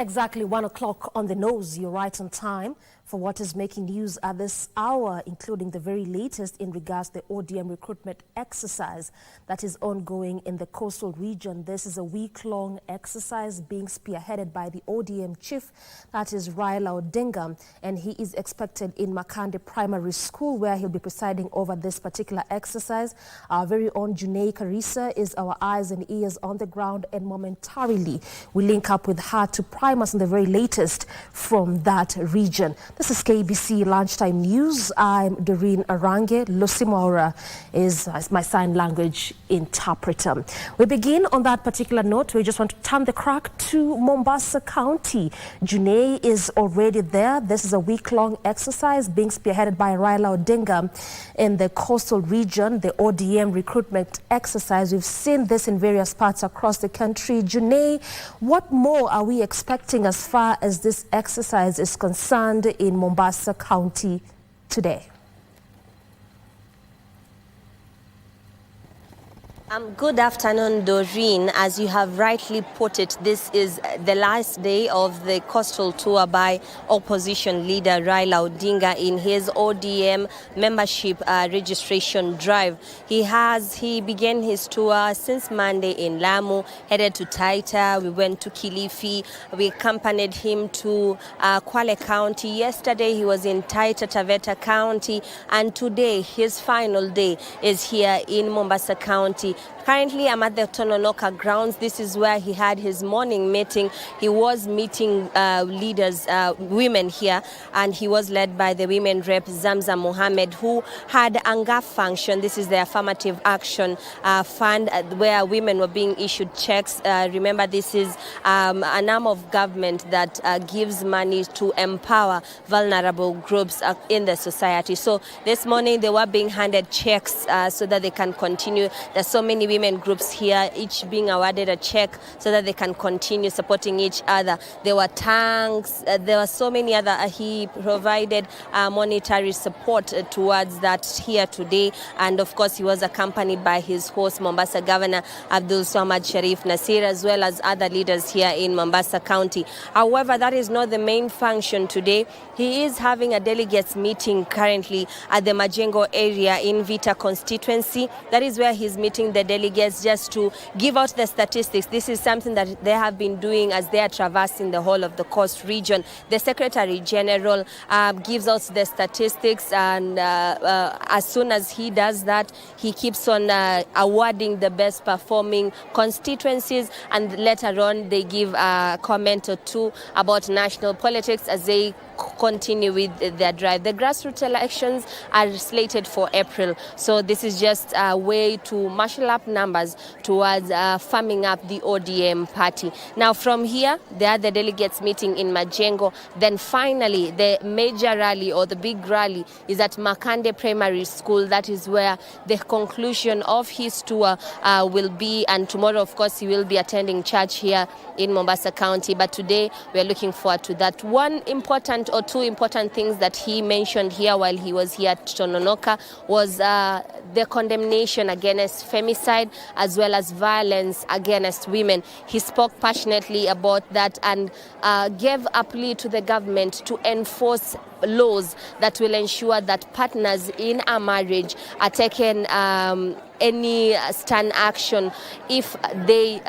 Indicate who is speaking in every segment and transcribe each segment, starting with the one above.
Speaker 1: Exactly 1 o'clock on the nose. You're right on time for what is making news at this hour, including the very latest in regards to the ODM recruitment exercise that is ongoing in the coastal region. This is a week-long exercise being spearheaded by the ODM chief, that is Raila Odinga, and he is expected in Makande Primary School, where he'll be presiding over this particular exercise. Our very own Junaid Karisa is our eyes and ears on the ground, and momentarily we link up with her to prime us on the very latest from that region. This is KBC Lunchtime News. I'm Doreen Arange. Lucy Maura is my sign language interpreter. We begin on that particular note. We just want to turn the crack to Mombasa County. Junaid is already there. This is a week-long exercise being spearheaded by Raila Odinga in the coastal region, the ODM recruitment exercise. We've seen this in various parts across the country. Junaid, what more are we expecting as far as this exercise is concerned in Mombasa County today?
Speaker 2: Good afternoon, Doreen. As you have rightly put it, this is the last day of the coastal tour by opposition leader Raila Odinga in his ODM membership registration drive. He began his tour since Monday in Lamu, headed to Taita. We went to Kilifi. We accompanied him to Kwale County. Yesterday he was in Taita Taveta County, and today his final day is here in Mombasa County. Currently, I'm at the Tononoka grounds. This is where he had his morning meeting. He was meeting leaders, women here, and he was led by the women rep Zamza Mohammed, who had Anga function. This is the affirmative action fund where women were being issued checks. Remember, this is an arm of government that gives money to empower vulnerable groups in the society. So this morning they were being handed checks so that they can continue. There's so many women groups here, each being awarded a check so that they can continue supporting each other. There were tanks, there were so many other. He provided monetary support towards that here today, and of course he was accompanied by his host, Mombasa Governor Abdul Swamad Sharif Nasir, as well as other leaders here in Mombasa County. However, that is not the main function today. He is having a delegates meeting currently at the Majengo area in Vita constituency. That is where he's meeting the delegates just to give out the statistics. This is something that they have been doing as they are traversing the whole of the coast region. The Secretary General gives out the statistics, and as soon as he does that, he keeps on awarding the best performing constituencies, and later on they give a comment or two about national politics as they continue with their drive. The grassroots elections are slated for April, so this is just a way to marshal up numbers towards farming up the ODM party. Now from here, there are the delegates meeting in Majengo. Then finally, the major rally or the big rally is at Makande Primary School. That is where the conclusion of his tour will be, and tomorrow, of course, he will be attending church here in Mombasa County. But today, we are looking forward to that. One important or two important things that he mentioned here while he was here at Tononoka was the condemnation against femicide as well as violence against women. He spoke passionately about that and gave a plea to the government to enforce laws that will ensure that partners in a marriage are taken any stern action if they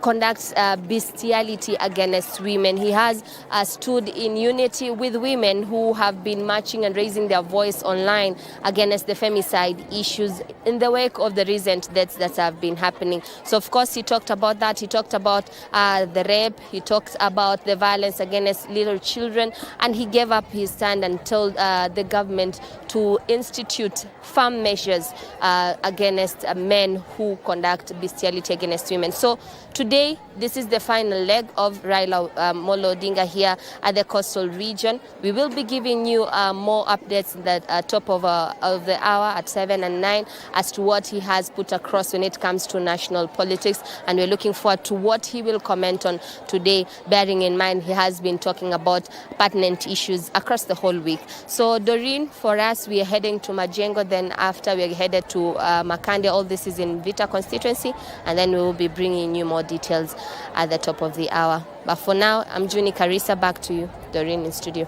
Speaker 2: conducts bestiality against women. He has stood in unity with women who have been marching and raising their voice online against the femicide issues in the wake of the recent deaths that have been happening. So of course he talked about that. He talked about the rape. He talked about the violence against little children, and he gave up his stand and told the government to institute firm measures against men who conduct bestiality against women. So today, this is the final leg of Raila Molo Odinga here at the coastal region. We will be giving you more updates at the top of the hour at 7 and 9 as to what he has put across when it comes to national politics. And we're looking forward to what he will comment on today, bearing in mind he has been talking about pertinent issues across the whole week. So, Doreen, for us, we are heading to Majengo. Then after, we are headed to Makande. All this is in Vita constituency. And then we will be bringing you more details. details at the top of the hour. But for now, I'm Juni Karisa. Back to you, Doreen, in studio.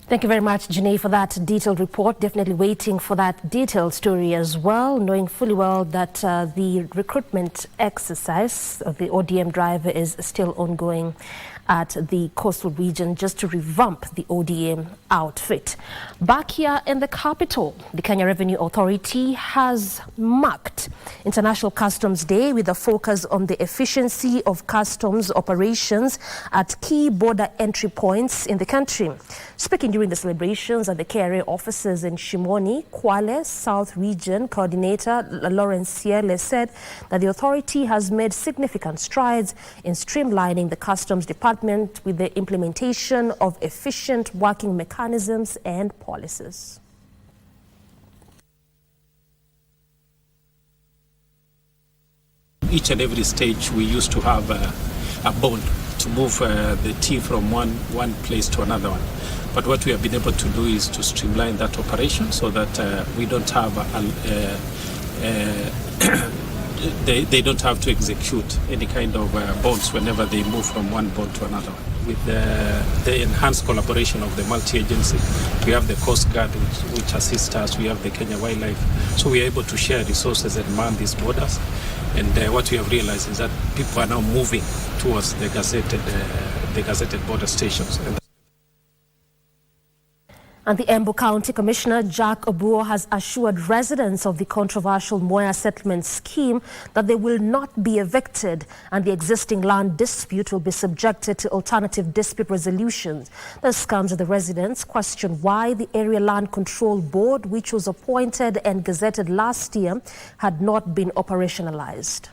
Speaker 1: Thank you very much, Janae, for that detailed report. Definitely waiting for that detailed story as well, knowing fully well that the recruitment exercise of the ODM driver is still ongoing at the coastal region just to revamp the ODM outfit. Back here in the capital, the Kenya Revenue Authority has marked International Customs Day with a focus on the efficiency of customs operations at key border entry points in the country. Speaking during the celebrations at the KRA offices in Shimoni, Kwale South Region Coordinator Lawrence Siele said that the authority has made significant strides in streamlining the customs department with the implementation of efficient working mechanisms and policies.
Speaker 3: Each and every stage we used to have a bond to move the tea from one place to another one. But what we have been able to do is to streamline that operation so that we don't have they don't have to execute any kind of bonds whenever they move from one bond to another. With the enhanced collaboration of the multi-agency, we have the Coast Guard which assists us, we have the Kenya Wildlife, so we are able to share resources and man these borders. And what we have realized is that people are now moving towards the gazetted border stations.
Speaker 1: And the Embu County Commissioner, Jack Obuo, has assured residents of the controversial Moya settlement scheme that they will not be evicted and the existing land dispute will be subjected to alternative dispute resolutions. This comes as the residents question why the Area Land Control Board, which was appointed and gazetted last year, had not been operationalized.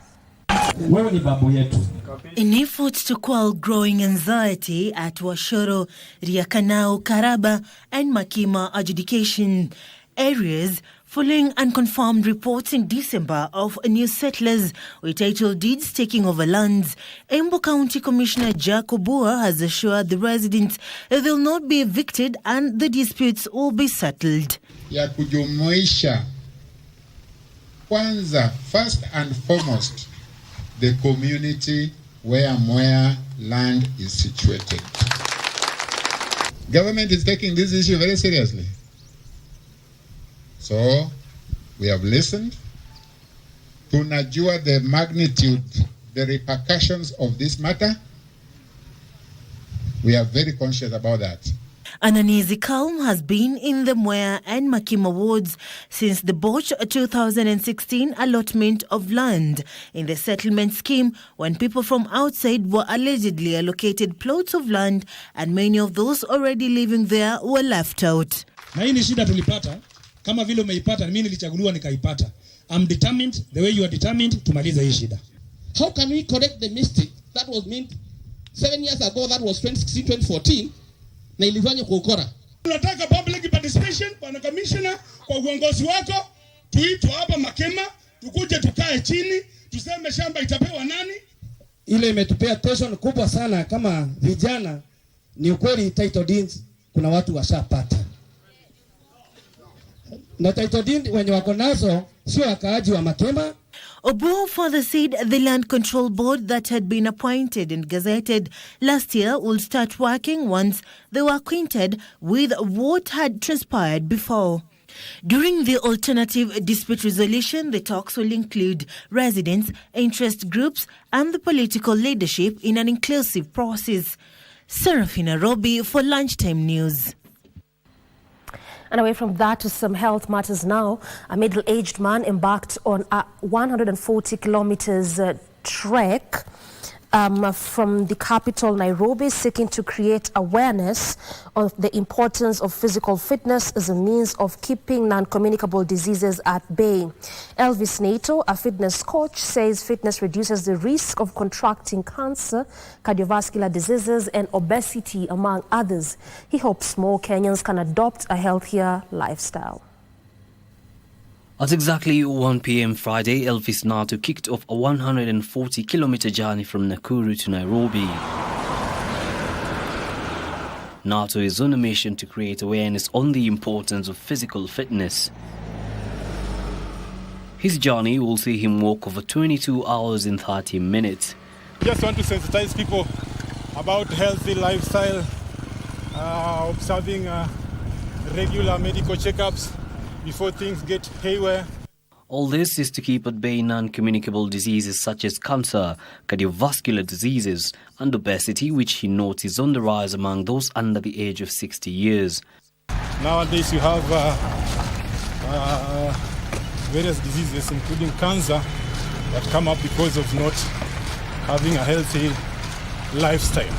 Speaker 4: In efforts to quell growing anxiety at Washoro, Riakanao, Karaba and Makima adjudication areas, following unconfirmed reports in December of new settlers with title deeds taking over lands, Embu County Commissioner Jack Obuo has assured the residents that they will not be evicted and the disputes will be settled.
Speaker 5: Ya kujumuisha kwanza, first and foremost, the community where Moya land is situated. Government is taking this issue very seriously. So, we have listened. Tunajua the magnitude, the repercussions of this matter. We are very conscious about that.
Speaker 4: An uneasy calm has been in the Moya and Makima wards since the Boch 2016 allotment of land in the settlement scheme, when people from outside were allegedly allocated plots of land and many of those already living there were left out.
Speaker 6: Na hii ni shida tulipata, kama vile umeipata, mimi nilichaguliwa nikaipata. I'm determined, the way you are determined, tumaliza hii shida.
Speaker 7: How can we correct the mistake that was made 7 years ago, that was 2016, 2014, na ilifanya kwa ukora?
Speaker 6: Tunataka public participation, bwana commissioner, kwa uongozi wako, tuitwe hapa Makema, tukuje tukae chini, tuseme shamba itapewa nani?
Speaker 7: Ile imetupea tension kubwa sana kama vijana. Ni ukweli title deeds kuna watu washapata. Na title deed wenye wako nazo sio wakaaji wa Makema.
Speaker 4: Obuo further said the Land Control Board that had been appointed and gazetted last year will start working once they were acquainted with what had transpired before. During the alternative dispute resolution, the talks will include residents, interest groups and the political leadership in an inclusive process. Serafina Robi for Lunchtime News.
Speaker 1: And away from that to some health matters now. A middle-aged man embarked on a 140 kilometers trek from the capital, Nairobi, seeking to create awareness of the importance of physical fitness as a means of keeping non-communicable diseases at bay. Elvis Nato, a fitness coach, says fitness reduces the risk of contracting cancer, cardiovascular diseases, and obesity, among others. He hopes more Kenyans can adopt a healthier lifestyle.
Speaker 8: At exactly 1 p.m. Friday, Elvis Nato kicked off a 140-kilometer journey from Nakuru to Nairobi. Nato is on a mission to create awareness on the importance of physical fitness. His journey will see him walk over 22 hours in 30 minutes.
Speaker 9: Just want to sensitize people about healthy lifestyle, observing regular medical checkups before things get haywire.
Speaker 8: All this is to keep at bay non-communicable diseases such as cancer, cardiovascular diseases and obesity, which he notes is on the rise among those under the age of 60 years.
Speaker 9: Nowadays you have various diseases, including cancer, that come up because of not having a healthy lifestyle.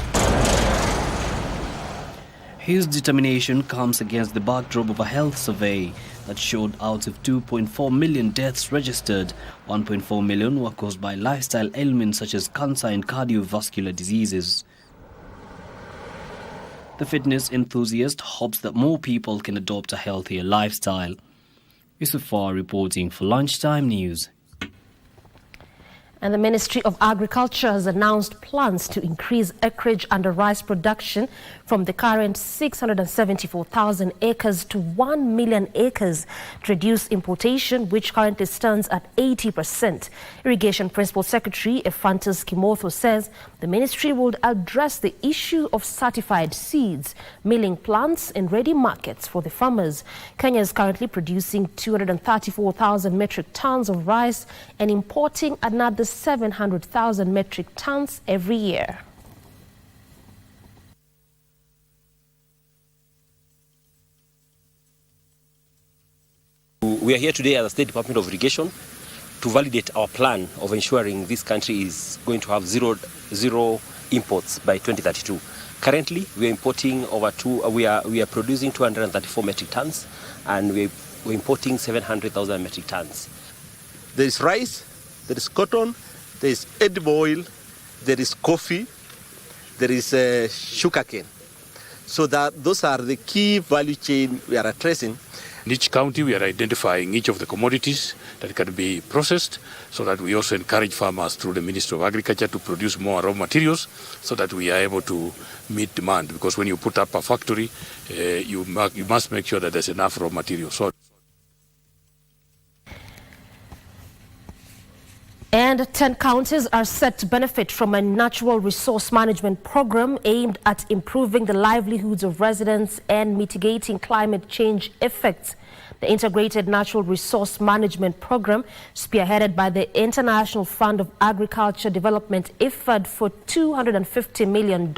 Speaker 8: His determination comes against the backdrop of a health survey that showed out of 2.4 million deaths registered, 1.4 million were caused by lifestyle ailments such as cancer and cardiovascular diseases. The fitness enthusiast hopes that more people can adopt a healthier lifestyle. Yusufar reporting for Lunchtime News.
Speaker 1: And the Ministry of Agriculture has announced plans to increase acreage under rice production from the current 674,000 acres to 1 million acres to reduce importation, which currently stands at 80%. Irrigation Principal Secretary Ephantus Kimotho says the ministry will address the issue of certified seeds, milling plants and ready markets for the farmers. Kenya is currently producing 234,000 metric tons of rice and importing another 700,000 metric tons every year.
Speaker 10: We are here today at the State Department of Irrigation to validate our plan of ensuring this country is going to have zero imports by 2032. Currently, we are importing we are producing 234 metric tons, and we're importing 700,000 metric tons.
Speaker 11: There is rice, there is cotton, there is edible oil, there is coffee, there is sugarcane. So those are the key value chain we are addressing.
Speaker 12: In each county, we are identifying each of the commodities that can be processed, so that we also encourage farmers through the Ministry of Agriculture to produce more raw materials so that we are able to meet demand. Because when you put up a factory, you must make sure that there's enough raw materials.
Speaker 1: And 10 counties are set to benefit from a natural resource management program aimed at improving the livelihoods of residents and mitigating climate change effects. The Integrated Natural Resource Management Program, spearheaded by the International Fund of Agriculture Development IFAD for $250 million,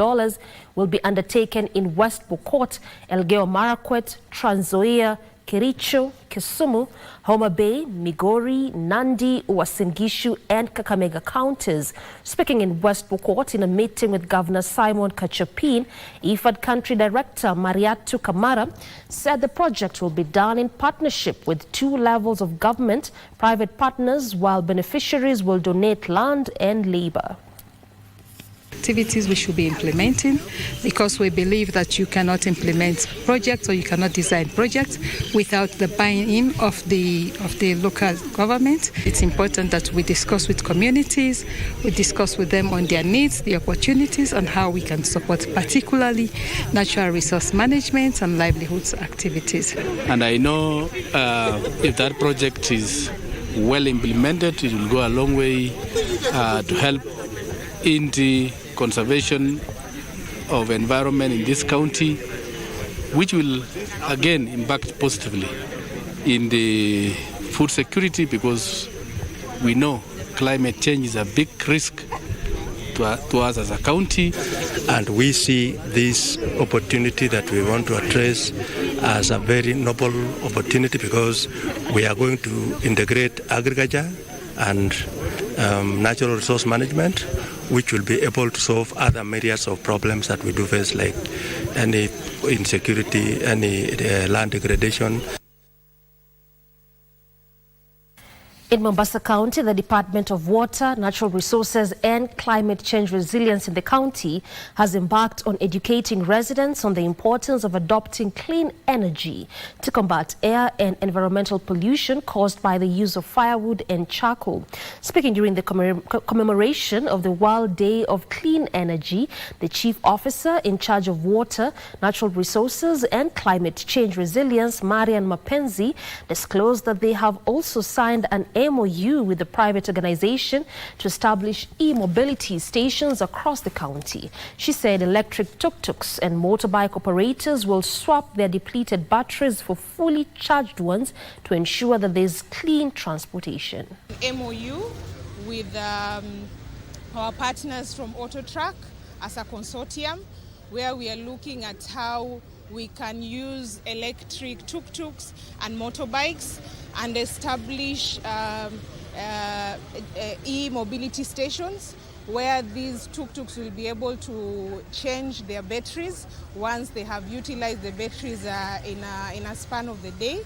Speaker 1: will be undertaken in West Pokot, Elgeyo Marakwet, Trans Nzoia, Kericho, Kisumu, Homa Bay, Migori, Nandi, Uasin Gishu and Kakamega counties. Speaking in West Pokot in a meeting with Governor Simon Kachapin, IFAD Country Director Mariatu Kamara said the project will be done in partnership with 2 levels of government, private partners, while beneficiaries will donate land and labor.
Speaker 13: Activities we should be implementing, because we believe that you cannot implement projects or you cannot design projects without the buy-in of the local government. It's important that we discuss with communities, we discuss with them on their needs, the opportunities, and how we can support particularly natural resource management and livelihoods activities.
Speaker 14: And I know if that project is well implemented, it will go a long way to help in the conservation of environment in this county, which will again impact positively in the food security, because we know climate change is a big risk to us as a county.
Speaker 15: And we see this opportunity that we want to address as a very noble opportunity, because we are going to integrate agriculture and natural resource management, which will be able to solve other myriads of problems that we do face, like any insecurity, any land degradation.
Speaker 1: In Mombasa County, the Department of Water, Natural Resources and Climate Change Resilience in the county has embarked on educating residents on the importance of adopting clean energy to combat air and environmental pollution caused by the use of firewood and charcoal. Speaking during the commemoration of the World Day of Clean Energy, the Chief Officer in charge of Water, Natural Resources and Climate Change Resilience, Marian Mapenzi, disclosed that they have also signed an MOU with the private organization to establish e-mobility stations across the county. She said electric tuk-tuks and motorbike operators will swap their depleted batteries for fully charged ones to ensure that there's clean transportation.
Speaker 16: MOU with our partners from AutoTrack as a consortium, where we are looking at how we can use electric tuk-tuks and motorbikes and establish e-mobility stations where these tuk-tuks will be able to change their batteries once they have utilized the batteries in a span of the day.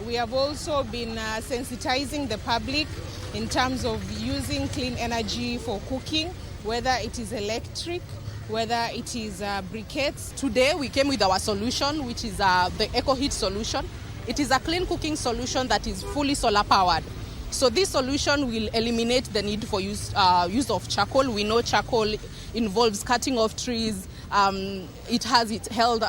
Speaker 16: We have also been sensitizing the public in terms of using clean energy for cooking, whether it is electric, whether it is briquettes.
Speaker 17: Today we came with our solution, which is the EcoHeat solution. It is a clean cooking solution that is fully solar powered. So this solution will eliminate the need for use of charcoal. We know charcoal involves cutting off trees. It has its health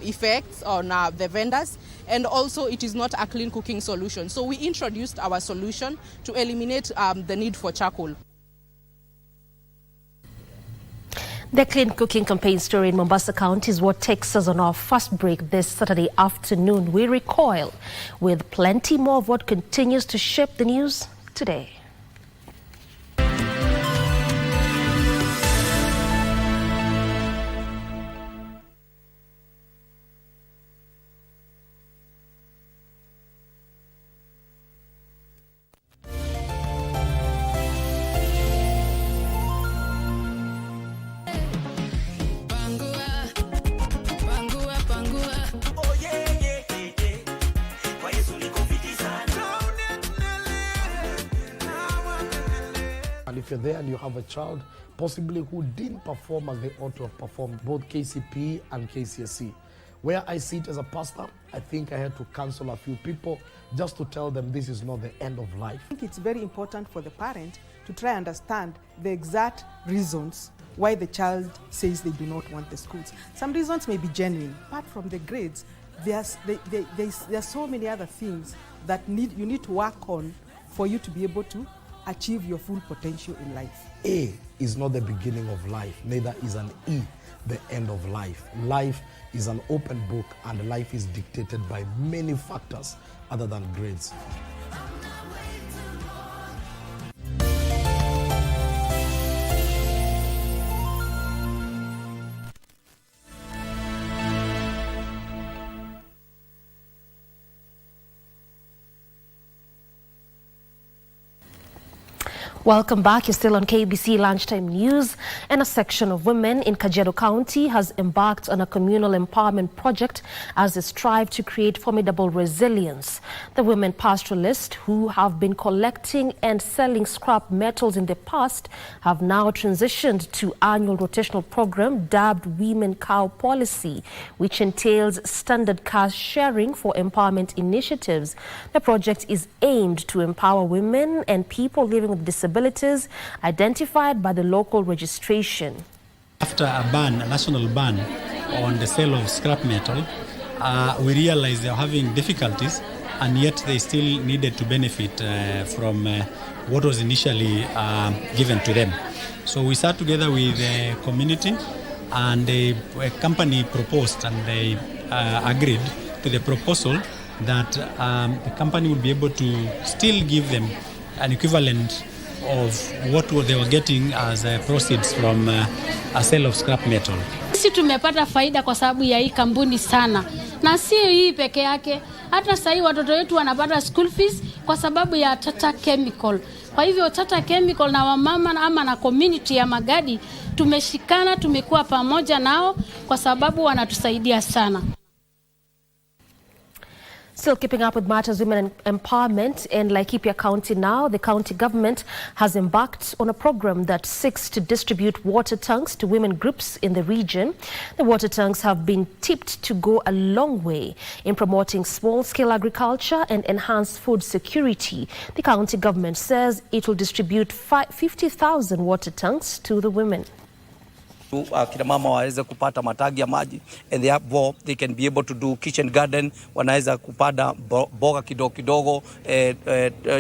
Speaker 17: effects on the vendors. And also it is not a clean cooking solution. So we introduced our solution to eliminate the need for charcoal.
Speaker 1: The Clean Cooking Campaign story in Mombasa County is what takes us on our first break this Saturday afternoon. We recoil with plenty more of what continues to shape the news today.
Speaker 18: And if you're there and you have a child, possibly who didn't perform as they ought to have performed, both KCPE and KCSE, where I sit as a pastor, I think I had to counsel a few people just to tell them this is not the end of life.
Speaker 19: I think it's very important for the parent to try and understand the exact reasons why the child says they do not want the schools. Some reasons may be genuine. Apart from the grades, there's so many other things that you need to work on for you to be able to achieve your full potential in life.
Speaker 18: A is not the beginning of life, neither is an E the end of life. Life is an open book, and life is dictated by many factors other than grades.
Speaker 1: Welcome back. You're still on KBC Lunchtime News. And a section of women in Kajiado County has embarked on a communal empowerment project as they strive to create formidable resilience. The women pastoralists who have been collecting and selling scrap metals in the past have now transitioned to annual rotational program dubbed Women Cow Policy, which entails standard cash sharing for empowerment initiatives. The project is aimed to empower women and people living with disabilities identified by the local registration.
Speaker 20: After a national ban on the sale of scrap metal, we realized they are having difficulties, and yet they still needed to benefit from what was initially given to them. So we sat together with the community, and a company proposed, and they agreed to the proposal that the company would be able to still give them an equivalent of what they were getting as proceeds from a sale of scrap metal.
Speaker 21: Sisi tumepata faida kwa sababu ya hii kampuni sana, na si hii peke yake, hata sasa watoto wetu wanapata school fees kwa sababu ya Tata Chemical. Kwa hivyo Tata Chemical na wamama ama na community ya Magadi tumeshikana, tumekuwa pamoja nao kwa sababu wanatusaidia sana.
Speaker 1: Still keeping up with matters women empowerment in Laikipia County now, the county government has embarked on a program that seeks to distribute water tanks to women groups in the region. The water tanks have been tipped to go a long way in promoting small-scale agriculture and enhanced food security. The county government says it will distribute 50,000 water tanks to the women.
Speaker 2: Kina mama waweze kupata matagi ya maji, and therefore they can be able to do kitchen garden. Wanaweza kupanda boga kidogo kidogo,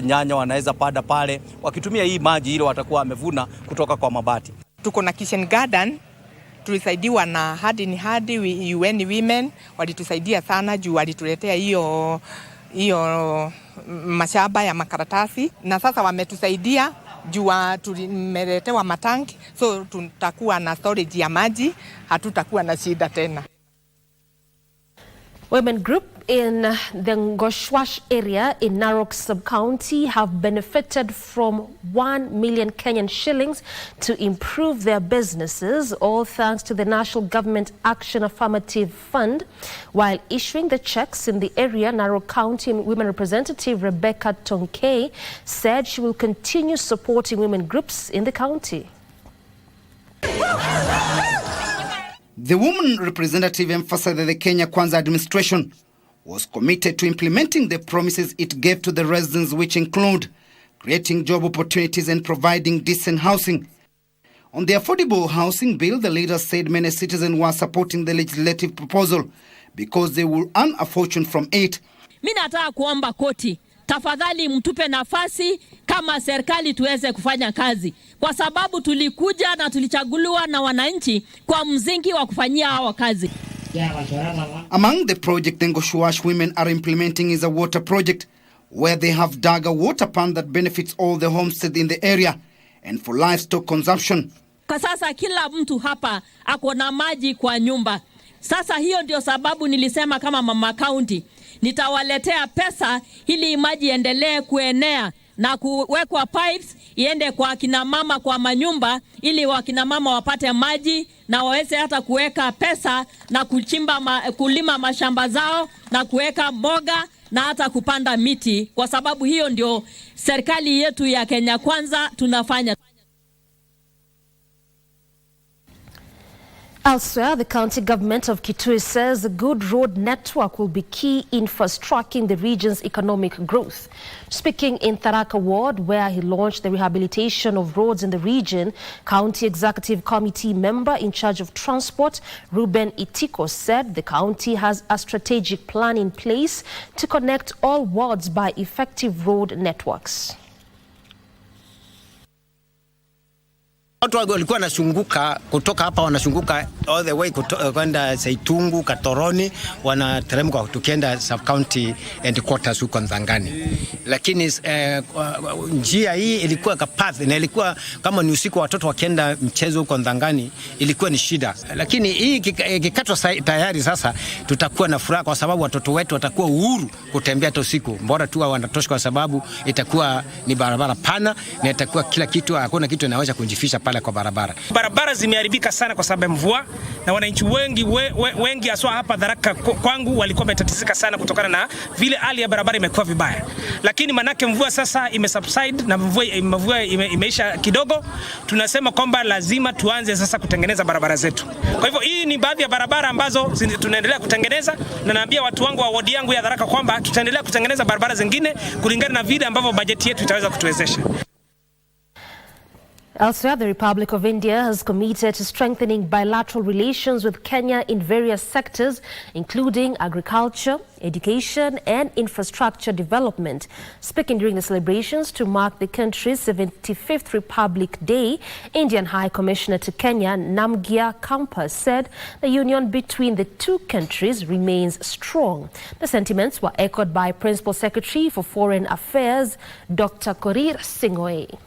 Speaker 2: nyanya wanaweza pada pale wakitumia hii maji ile watakuwa wamevuna kutoka kwa mabati.
Speaker 22: Tuko na kitchen garden, tulisaidiwa na Hard in Hard UN Women, walitusaidia sana juu walituletea hiyo mashamba ya makaratasi, na sasa wametusaidia juu tumeletewa matanki, so tutakuwa na storage ya maji, hatutakuwa na shida tena.
Speaker 1: Women group in the Ngoshwash area in Narok sub-county have benefited from 1 million Kenyan shillings to improve their businesses, all thanks to the National Government Action Affirmative Fund. While issuing the checks in the area, Narok County Women Representative Rebecca Tonkei said she will continue supporting women groups in the county.
Speaker 23: The woman representative emphasized that the Kenya Kwanza administration was committed to implementing the promises it gave to the residents, which include creating job opportunities and providing decent housing. On the affordable housing bill, the leader said many citizens were supporting the legislative proposal because they will earn a fortune from it.
Speaker 24: Mimi nataka kuomba koti, tafadhali mtupe nafasi kama serikali tuweze kufanya kazi, kwa sababu tulikuja na tulichaguliwa na wananchi kwa mzingi wa kufanyia hao kazi.
Speaker 23: Among the project the Ngoshwash women are implementing is a water project where they have dug a water pond that benefits all the homesteads in the area and for livestock consumption.
Speaker 24: Kwa sasa kila mtu hapa ako na maji kwa nyumba. Sasa hiyo ndio sababu nilisema kama mama county nitawaletea pesa ili maji endelee kuenea na kuwekwa pipes iende kwa kina mama kwa manyumba, ili wakina mama wapate maji na waweze hata kuweka pesa na kulima mashamba zao na kuweka mboga na hata kupanda miti, kwa sababu hiyo ndio serikali yetu ya Kenya Kwanza tunafanya.
Speaker 1: Elsewhere, the county government of Kitui says a good road network will be key in fast-tracking the region's economic growth. Speaking in Tharaka Ward, where he launched the rehabilitation of roads in the region, County Executive Committee member in charge of transport, Ruben Itiko, said the county has a strategic plan in place to connect all wards by effective road networks.
Speaker 25: Watu walikuwa wanashunguka kutoka hapa, wanashunguka all the way kwenda Saitungu, Katoroni, wanateremka tukienda sub county headquarters huko Nzangani. Lakini njia hii ilikuwa kapath na ilikuwa kama ni usiku watoto wakienda mchezo huko Nzangani ilikuwa ni shida. Lakini hii kikatwa tayari, sasa tutakuwa na furaha kwa sababu watoto wetu watakuwa uhuru kutembea hata usiku. Bora tu wanatosha kwa sababu itakuwa ni barabara pana na itakuwa kila kitu, hakuna kitu inaweza kujifisha pale kwa barabara.
Speaker 26: Barabara zimeharibika sana kwa sababu ya mvua, na wananchi wengi haswa hapa Tharaka kwangu walikuwa wametatizika sana kutokana na vile hali ya barabara imekuwa vibaya. Lakini manake mvua sasa imesubside na mvua imeisha kidogo, tunasema kwamba lazima tuanze sasa kutengeneza barabara zetu. Kwa hivyo hii ni baadhi ya barabara ambazo tunaendelea kutengeneza, na naambia watu wangu wa ward yangu ya Tharaka kwamba tutaendelea kutengeneza barabara zingine kulingana na vile ambavyo bajeti yetu itaweza kutuwezesha.
Speaker 1: Elsewhere, the Republic of India has committed to strengthening bilateral relations with Kenya in various sectors, including agriculture, education and infrastructure development. Speaking during the celebrations to mark the country's 75th Republic Day, Indian High Commissioner to Kenya, Namgya Kampa, said the union between the two countries remains strong. The sentiments were echoed by Principal Secretary for Foreign Affairs, Dr. Korir Singhoe.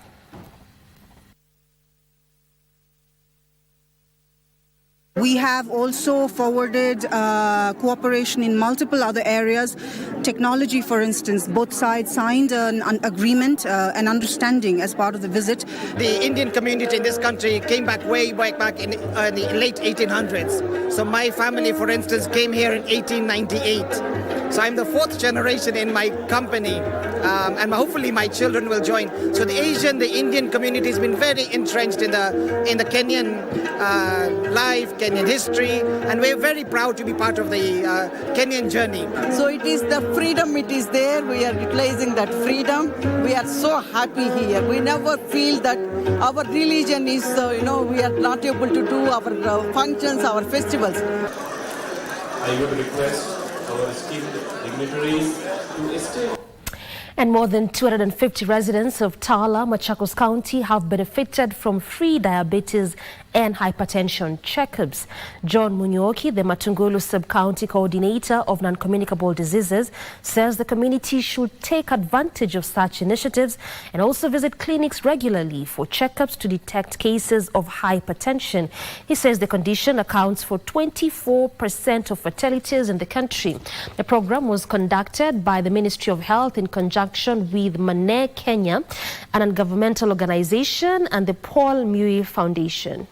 Speaker 27: We have also forwarded cooperation in multiple other areas. Technology, for instance, both sides signed an agreement, an understanding as part of the visit.
Speaker 28: The Indian community in this country came back way back in the late 1800s. So my family, for instance, came here in 1898. So I'm the fourth generation in my company and hopefully my children will join. So the Asian, the Indian community has been very entrenched in the Kenyan life, Kenyan history, and we're very proud to be part of the Kenyan journey.
Speaker 3: So it is the freedom, it is there. We are utilizing that freedom. We are so happy here. We never feel that our religion is, we are not able to do our functions, our festivals.
Speaker 4: I would request our esteemed dignitaries to stay.
Speaker 1: And more than 250 residents of Tala, Machakos County have benefited from free diabetes and hypertension checkups. John Munyoki, the Matungulu Sub-County Coordinator of Non-Communicable Diseases, says the community should take advantage of such initiatives and also visit clinics regularly for checkups to detect cases of hypertension. He says the condition accounts for 24% of fatalities in the country. The program was conducted by the Ministry of Health in conjunction with Mane Kenya, an ungovernmental organization, and the Paul Mui Foundation.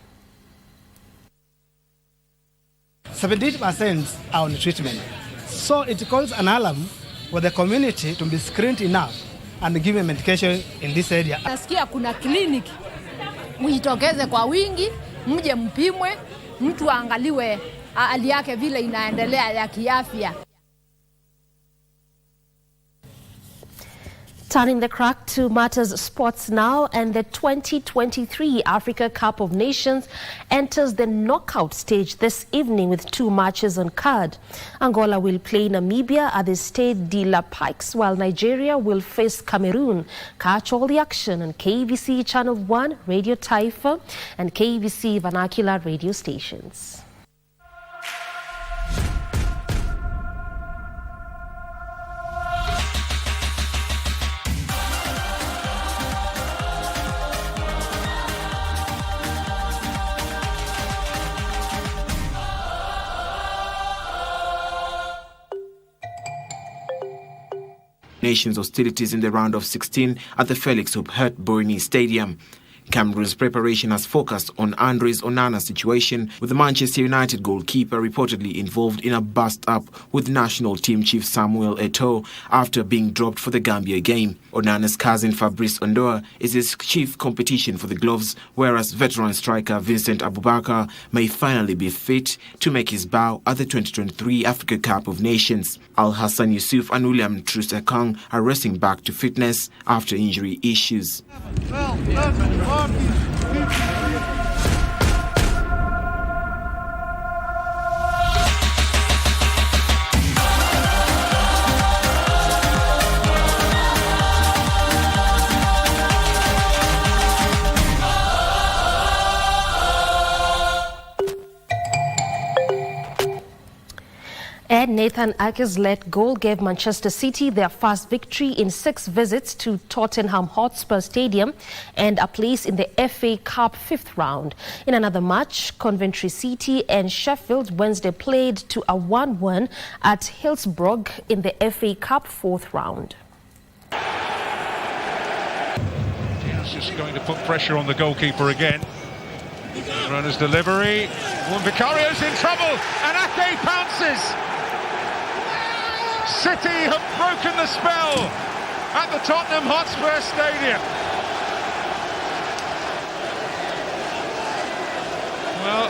Speaker 5: 78% are on treatment. So it calls an alarm for the community to be screened enough and given medication in this area.
Speaker 6: Nasikia kuna kliniki, mjitokeze kwa wingi, mje mpimwe, mtu aangaliwe hali yake vile inaendelea ya kiafya.
Speaker 1: Turning the crack to matters sports now, and the 2023 Africa Cup of Nations enters the knockout stage this evening with 2 matches on card. Angola will play Namibia at the Stade de la Pikes, while Nigeria will face Cameroon. Catch all the action on KBC Channel 1, Radio Taifa, and KBC Vernacular radio stations.
Speaker 7: Nations hostilities in the round of 16 at the Felix Houphouët-Boigny Stadium. Cameroon's preparation has focused on Andres Onana's situation, with the Manchester United goalkeeper reportedly involved in a bust-up with national team chief Samuel Eto'o after being dropped for the Gambia game. Onana's cousin Fabrice Ondoa is his chief competition for the gloves, whereas veteran striker Vincent Abubakar may finally be fit to make his bow at the 2023 Africa Cup of Nations. Al Hassan Yusuf and William Troost-Ekong are racing back to fitness after injury issues.
Speaker 1: Nathan Ake's led goal gave Manchester City their first victory in 6 visits to Tottenham Hotspur Stadium and a place in the FA Cup 5th round. In another match, Coventry City and Sheffield Wednesday played to a 1-1 at Hillsborough in the FA Cup 4th round.
Speaker 8: He's just going to put pressure on the goalkeeper again. Runner's delivery. Vicario's in trouble and Ake pounces. City have broken the spell at the Tottenham Hotspur Stadium. Well,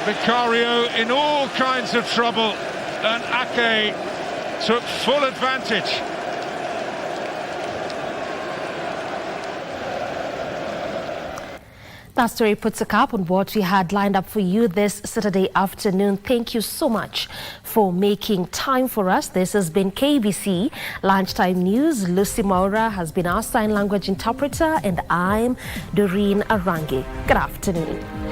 Speaker 8: Vicario in all kinds of trouble and Ake took full advantage.
Speaker 1: That story puts a cap on what we had lined up for you this Saturday afternoon. Thank you so much for making time for us. This has been KBC Lunchtime News. Lucy Maura has been our sign language interpreter, and I'm Doreen Arange. Good afternoon.